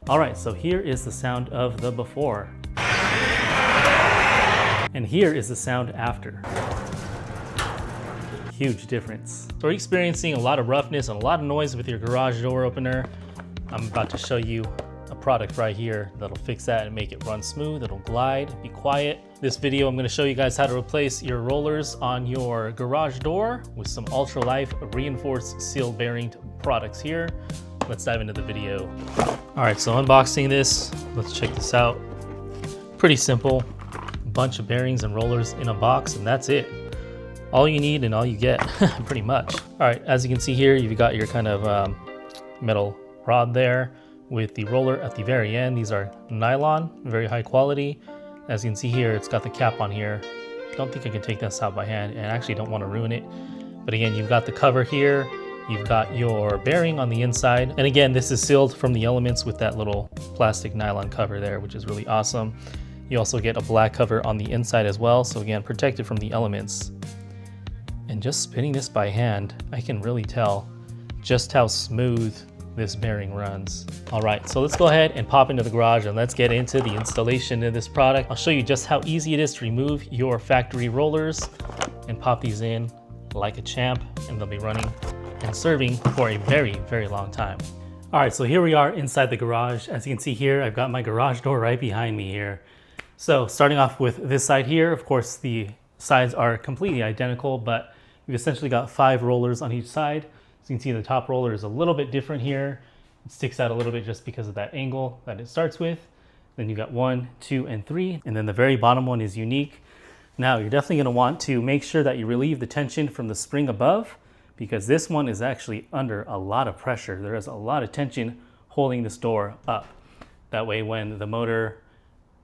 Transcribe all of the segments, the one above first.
All right, so here is the sound of the before. And here is the sound after. Huge difference. So we're experiencing a lot of roughness and a lot of noise with your garage door opener. I'm about to show you a product right here that'll fix that and make it run smooth. It'll glide, be quiet. This video, I'm gonna show you guys how to replace your rollers on your garage door with some ultra-life reinforced seal bearing products here. Let's dive into the video. All right, so unboxing this, let's check this out. Pretty simple, a bunch of bearings and rollers in a box, and that's it. All you need and all you get, pretty much. All right, as you can see here, you've got your kind of metal rod there with the roller at the very end. These are nylon, very high quality. As you can see here, it's got the cap on here. Don't think I can take this out by hand, and I actually don't want to ruin it. But again, you've got the cover here. You've got your bearing on the inside. And again, this is sealed from the elements with that little plastic nylon cover there, which is really awesome. You also get a black cover on the inside as well. So again, protected from the elements. And just spinning this by hand, I can really tell just how smooth this bearing runs. All right, so let's go ahead and pop into the garage and let's get into the installation of this product. I'll show you just how easy it is to remove your factory rollers and pop these in like a champ, and they'll be running and serving for a very, very long time. All right, so here we are inside the garage. As you can see here, I've got my garage door right behind me here. So starting off with this side here, of course, the sides are completely identical, but we've essentially got 5 rollers on each side. So you can see the top roller is a little bit different here. It sticks out a little bit just because of that angle that it starts with. Then you got 1, 2, and 3. And then the very bottom one is unique. Now you're definitely gonna want to make sure that you relieve the tension from the spring above, because this one is actually under a lot of pressure. There is a lot of tension holding this door up. That way when the motor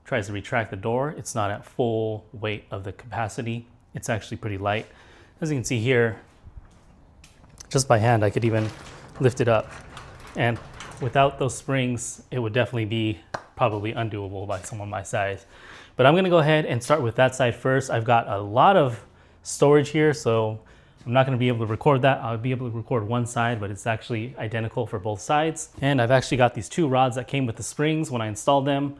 tries to retract the door, it's not at full weight of the capacity. It's actually pretty light. As you can see here, just by hand, I could even lift it up. And without those springs, it would definitely be probably undoable by someone my size. But I'm gonna go ahead and start with that side first. I've got a lot of storage here, so I'm not gonna be able to record that. I'll be able to record one side, but it's actually identical for both sides. And I've actually got these 2 rods that came with the springs when I installed them.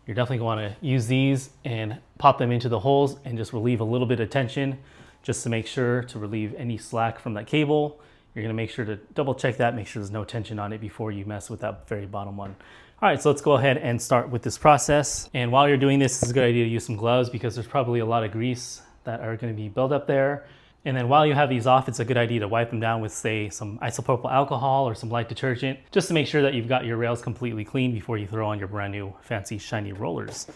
You're definitely gonna wanna use these and pop them into the holes and just relieve a little bit of tension just to make sure to relieve any slack from that cable. You're gonna make sure to double check that, make sure there's no tension on it before you mess with that very bottom one. All right, so let's go ahead and start with this process. And while you're doing this, it's a good idea to use some gloves because there's probably a lot of grease that are gonna be built up there. And then while you have these off, it's a good idea to wipe them down with, say, some isopropyl alcohol or some light detergent, just to make sure that you've got your rails completely clean before you throw on your brand new fancy shiny rollers.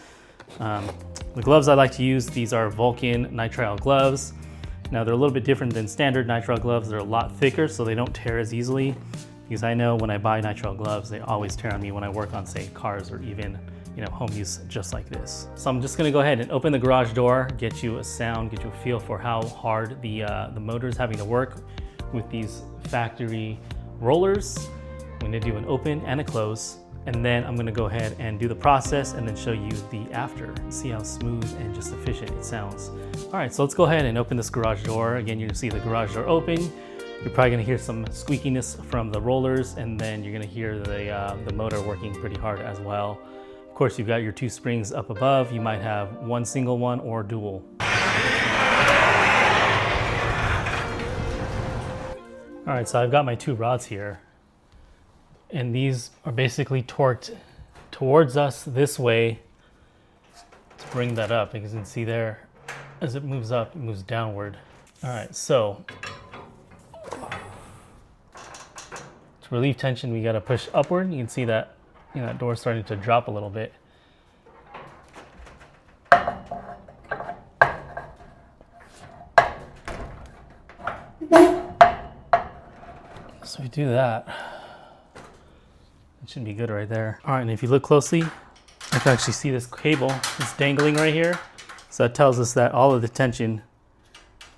The gloves I like to use, these are Vulcan nitrile gloves. Now they're a little bit different than standard nitrile gloves. They're a lot thicker, so they don't tear as easily. Because I know when I buy nitrile gloves, they always tear on me when I work on, say, cars or even, home use just like this. So I'm just gonna go ahead and open the garage door, get you a sound, get you a feel for how hard the motor is having to work with these factory rollers. I'm gonna do an open and a close, and then I'm gonna go ahead and do the process and then show you the after. See how smooth and just efficient it sounds. All right, so let's go ahead and open this garage door. Again, you're gonna see the garage door open. You're probably gonna hear some squeakiness from the rollers, and then you're gonna hear the motor working pretty hard as well. Of course, you've got your 2 springs up above. You might have one single one or dual. All right, so I've got my 2 rods here, and these are basically torqued towards us this way to bring that up. As you can see there, as it moves up, it moves downward. All right, so to relieve tension, we gotta push upward. You can see that that door's starting to drop a little bit. So we do that. It should be good right there. All right, and if you look closely, you can actually see this cable is dangling right here. So that tells us that all of the tension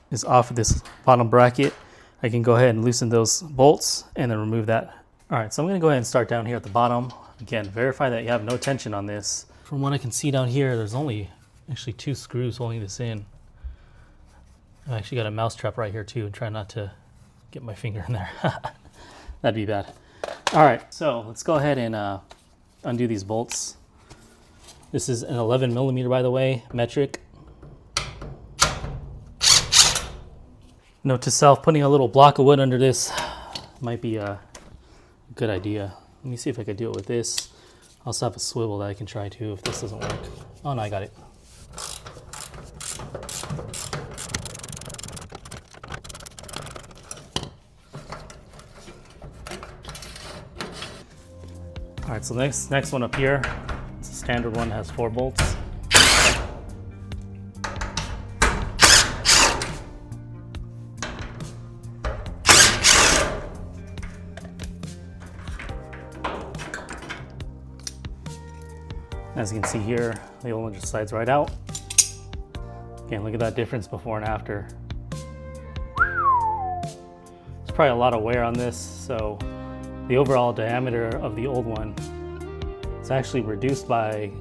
is off of this bottom bracket. I can go ahead and loosen those bolts and then remove that. All right, so I'm gonna go ahead and start down here at the bottom. Again, verify that you have no tension on this. From what I can see down here, there's only actually 2 screws holding this in. I actually got a mouse trap right here too, and try not to get my finger in there. That'd be bad. All right, so let's go ahead and undo these bolts. This is an 11 millimeter, by the way, metric. Note to self, putting a little block of wood under this might be a good idea. Let me see if I can do it with this. I also have a swivel that I can try too if this doesn't work. Oh no, I got it. All right, so next one up here, it's a standard one, has 4 bolts. As you can see here, the old one just slides right out. Again, look at that difference before and after. There's probably a lot of wear on this, so the overall diameter of the old one is actually reduced by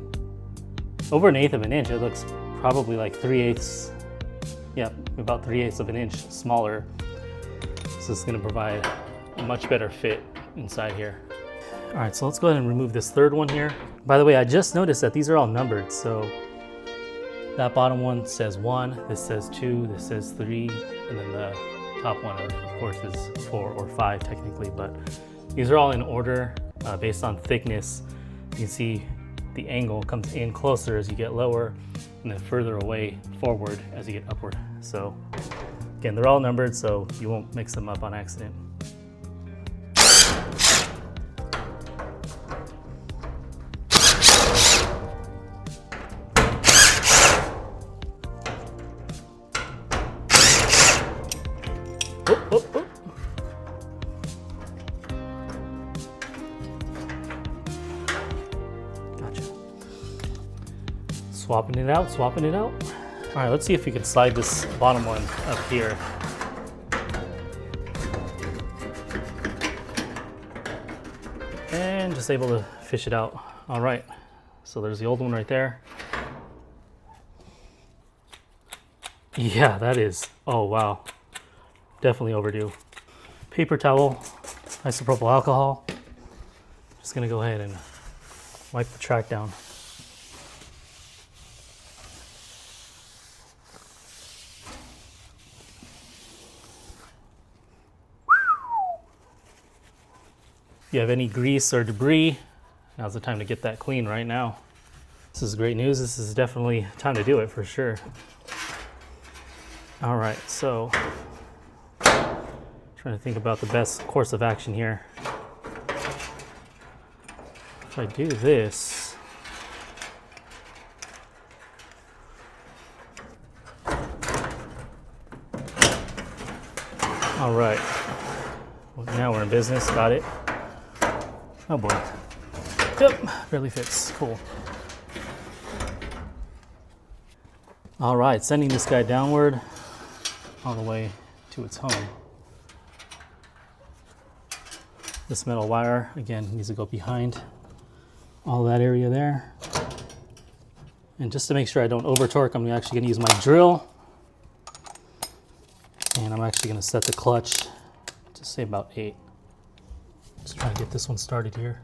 over 1/8 of an inch. It looks probably like 3/8, yeah, about 3/8 of an inch smaller. So it's gonna provide a much better fit inside here. All right, so let's go ahead and remove this third one here. By the way, I just noticed that these are all numbered. So that bottom one says 1, this says 2, this says 3, and then the top one, of course, is 4 or 5 technically, but these are all in order based on thickness. You can see the angle comes in closer as you get lower, and then further away forward as you get upward. So again, they're all numbered, so you won't mix them up on accident. Gotcha. Swapping it out, swapping it out. All right, let's see if we can slide this bottom one up here. And just able to fish it out. All right, so there's the old one right there. Yeah, that is, oh wow. Definitely overdue. Paper towel, isopropyl alcohol. Just gonna go ahead and wipe the track down. If you have any grease or debris, now's the time to get that clean right now. This is great news. This is definitely time to do it for sure. All right, so trying to think about the best course of action here. If I do this, all right, well, now we're in business, got it. Oh boy, yep, barely fits, cool. All right, sending this guy downward all the way to its home. This metal wire, again, needs to go behind all that area there. And just to make sure I don't over torque, I'm actually gonna use my drill. And I'm actually gonna set the clutch to say about 8. Just trying to get this one started here.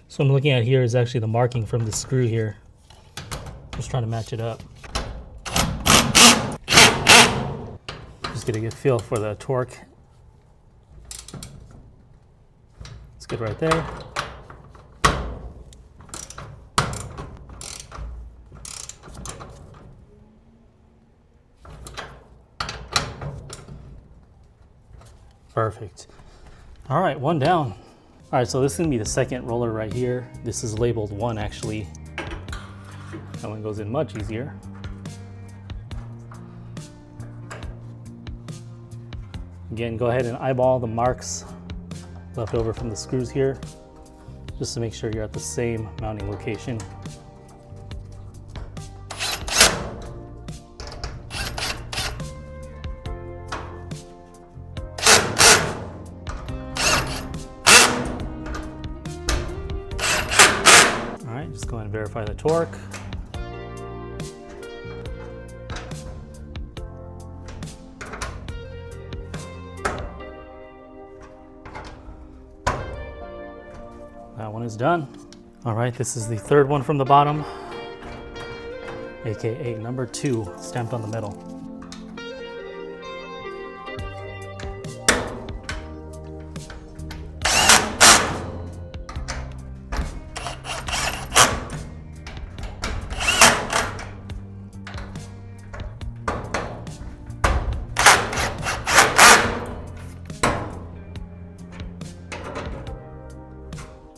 So I'm looking at here is actually the marking from the screw here. Just trying to match it up. Just get a good feel for the torque. It's good right there. Perfect. All right, one down. All right, so this is gonna be the second roller right here. This is labeled 1 actually. That one goes in much easier. Again, go ahead and eyeball the marks left over from the screws here, just to make sure you're at the same mounting location. All right, just go ahead and verify the torque. that one is done. All right, this is the third one from the bottom, AKA number 2, stamped on the metal.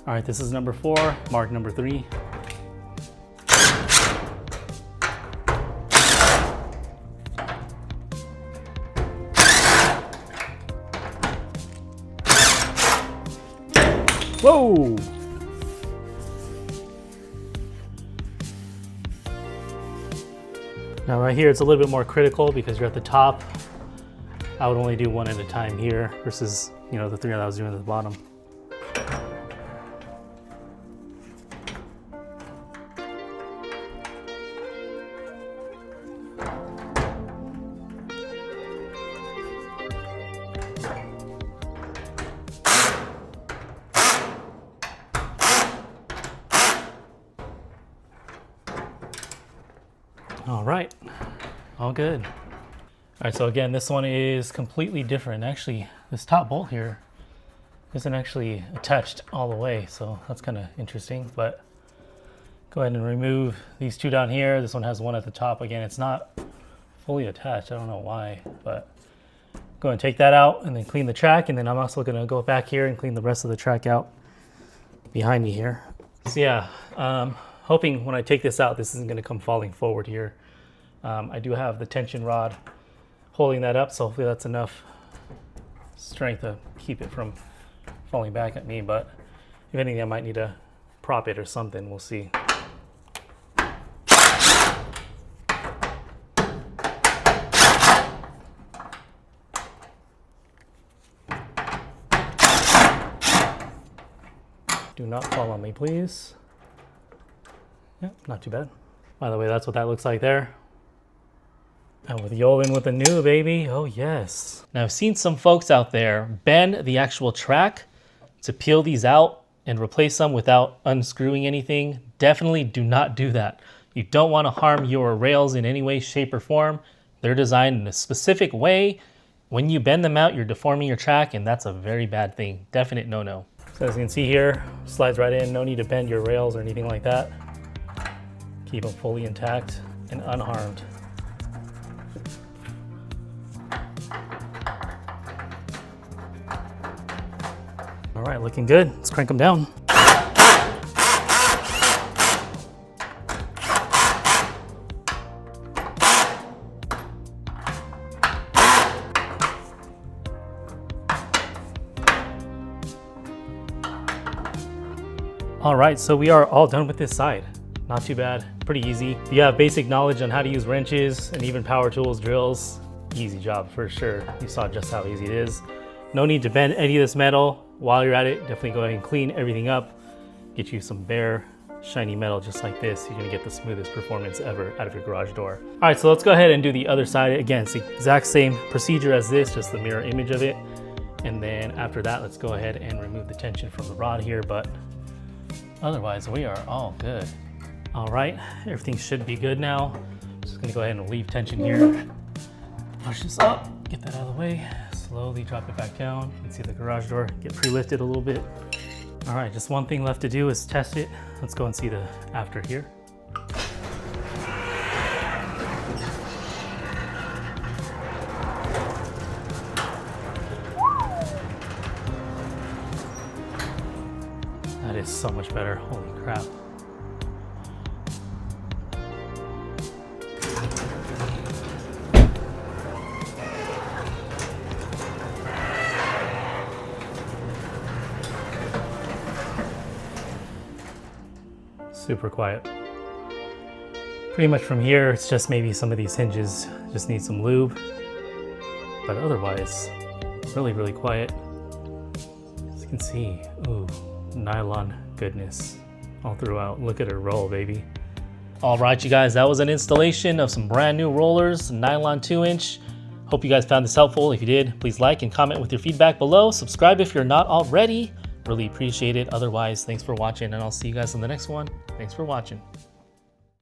All right, this is number 4, mark number 3. Whoa! Now right here, it's a little bit more critical because you're at the top. I would only do one at a time here versus, you know, the 3 that I was doing at the bottom. All right, all good. All right, so again, this one is completely different. Actually, this top bolt here isn't actually attached all the way, so that's kind of interesting. But go ahead and remove these 2 down here. This one has one at the top. Again, it's not fully attached. I don't know why, but go ahead and take that out and then clean the track. And then I'm also gonna go back here and clean the rest of the track out behind me here. So yeah, hoping when I take this out, this isn't gonna come falling forward here. I do have the tension rod holding that up, so hopefully that's enough strength to keep it from falling back at me. But if anything, I might need to prop it or something. We'll see. Do not fall on me, please. Yep, not too bad. By the way, that's what that looks like there. And with Yolin with the new, baby. Oh, yes. Now, I've seen some folks out there bend the actual track to peel these out and replace them without unscrewing anything. Definitely do not do that. You don't want to harm your rails in any way, shape, or form. They're designed in a specific way. When you bend them out, you're deforming your track, and that's a very bad thing. Definite no-no. So as you can see here, slides right in. No need to bend your rails or anything like that. Keep them fully intact and unharmed. All right, looking good. Let's crank them down. All right, so we are all done with this side. Not too bad, pretty easy. If you have basic knowledge on how to use wrenches and even power tools, drills, easy job for sure. You saw just how easy it is. No need to bend any of this metal. While you're at it, definitely go ahead and clean everything up. Get you some bare, shiny metal just like this. You're gonna get the smoothest performance ever out of your garage door. All right, so let's go ahead and do the other side. Again, it's the exact same procedure as this, just the mirror image of it. And then after that, let's go ahead and remove the tension from the rod here, but otherwise we are all good. All right, everything should be good now. Just gonna go ahead and leave tension here. Push this up, get that out of the way. Slowly drop it back down. You can see the garage door get pre-lifted a little bit. All right, just one thing left to do is test it. Let's go and see the after here. That is so much better, holy crap. Super quiet. Pretty much from here, it's just maybe some of these hinges just need some lube, but otherwise, really, really quiet. As you can see, ooh, nylon goodness all throughout. Look at her roll, baby. All right, you guys, that was an installation of some brand new rollers, nylon 2-inch. Hope you guys found this helpful. If you did, please like and comment with your feedback below. Subscribe if you're not already. Really appreciate it. Otherwise, thanks for watching, and I'll see you guys in the next one. Thanks for watching.